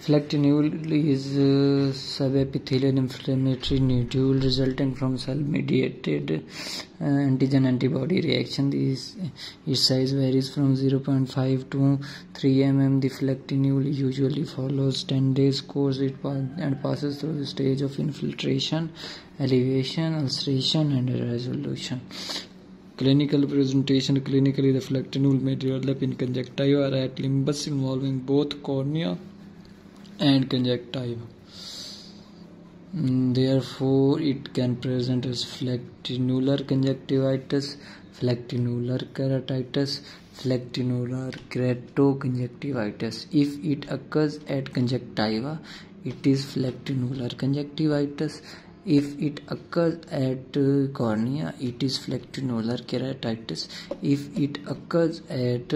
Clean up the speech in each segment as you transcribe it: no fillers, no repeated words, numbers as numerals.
Phlyctenule is a subepithelial inflammatory nodule resulting from cell-mediated antigen-antibody reaction. Its size varies from 0.5 to 3 mm. The phlyctenule usually follows 10 days course and passes through the stage of infiltration, elevation, ulceration, and resolution. Clinical presentation. Clinically, the phlyctenule may develop in conjunctiva or at limbus involving both cornea and conjunctiva. Therefore, it can present as phlyctenular conjunctivitis, phlyctenular keratitis, phlyctenular keratoconjunctivitis. If it occurs at conjunctiva, it is phlyctenular conjunctivitis. If it occurs at cornea, it is phlyctenular keratitis. If it occurs at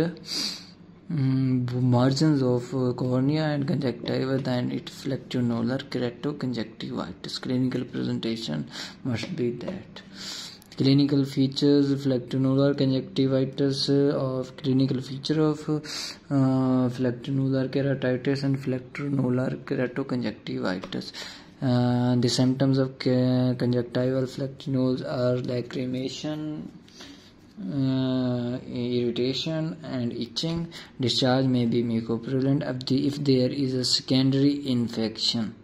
margins of cornea and conjunctiva, then it's phlyctenular keratoconjunctivitis. Clinical presentation must be that. Clinical features. Phlyctenular conjunctivitis of clinical feature of phlyctenular keratitis and phlyctenular keratoconjunctivitis. The symptoms of conjunctival phlyctenules are lacrimation, irritation, and itching. Discharge may be mucopurulent if there is a secondary infection.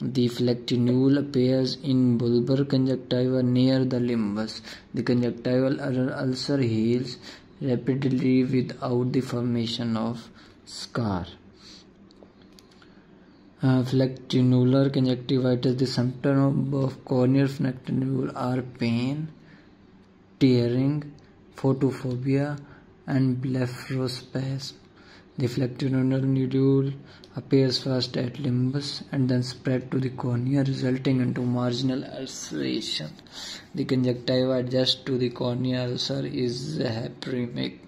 The phlyctenule appears in bulbar conjunctiva near the limbus. The conjunctival ulcer heals rapidly without the formation of scar. Phlyctenular conjunctivitis. The symptoms of corneal phlyctenule are pain, tearing, photophobia, and blepharospasm. The phlyctenular nodule appears first at limbus and then spread to the cornea, resulting into marginal ulceration. The conjunctiva adjacent to the cornea ulcer is hyperemic.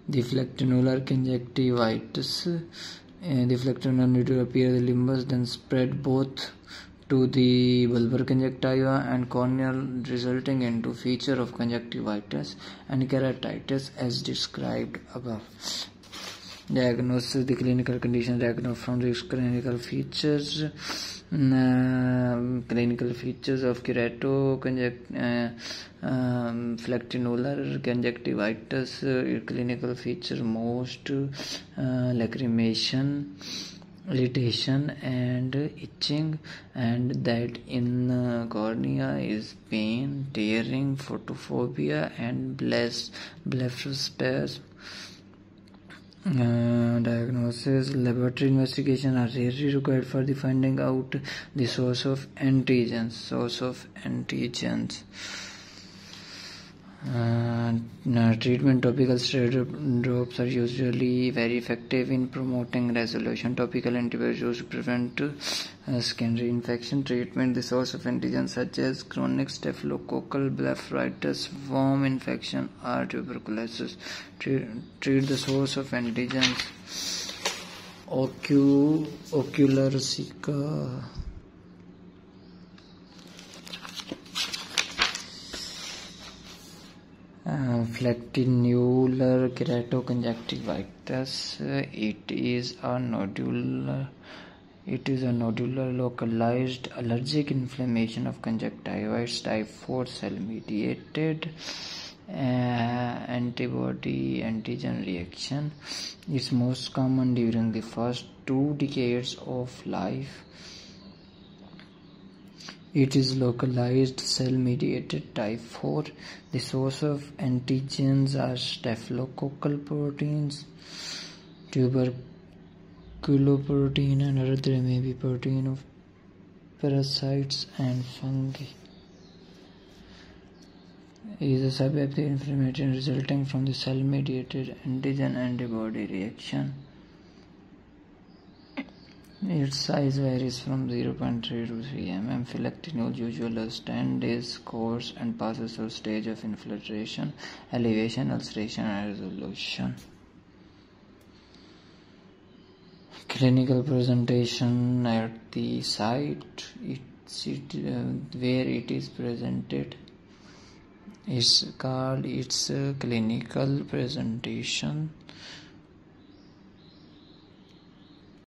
The phlyctenular conjunctivitis. The phlyctenular nodule appears at the limbus, then spread both to the bulbar conjunctiva and corneal, resulting into feature of conjunctivitis and keratitis as described above. Diagnosis. The clinical condition diagnosed from the clinical features. Clinical features of phlyctenular conjunctivitis. Clinical feature most lacrimation, irritation, and itching, and that in cornea is pain, tearing, photophobia, and blepharospasm. Diagnosis. Laboratory investigation are rarely required for the finding out the source of antigens. Treatment. Topical steroid drops are usually very effective in promoting resolution. Topical antibiotics used to prevent secondary infection. Treatment. The source of antigens such as chronic staphylococcal blepharophytis, worm infection, or tuberculosis. Treat the source of antigens. Ocular Zika. Phlyctenular keratoconjunctivitis. It is a nodular localized allergic inflammation of conjunctiva. It's type 4 cell mediated antibody-antigen reaction. It's most common during the first 2 decades of life. It is localized cell-mediated type 4. The source of antigens are staphylococcal proteins, tuberculoprotein, and other. There may be protein of parasites and fungi. It is a subepithelial inflammation resulting from the cell-mediated antigen-antibody reaction. Its size varies from 0.3 to 3 mm. Phlyctenule usually lasts 10 days course and passes through stage of infiltration, elevation, ulceration, and resolution. Clinical presentation. At the site where it is presented, It's called its clinical presentation.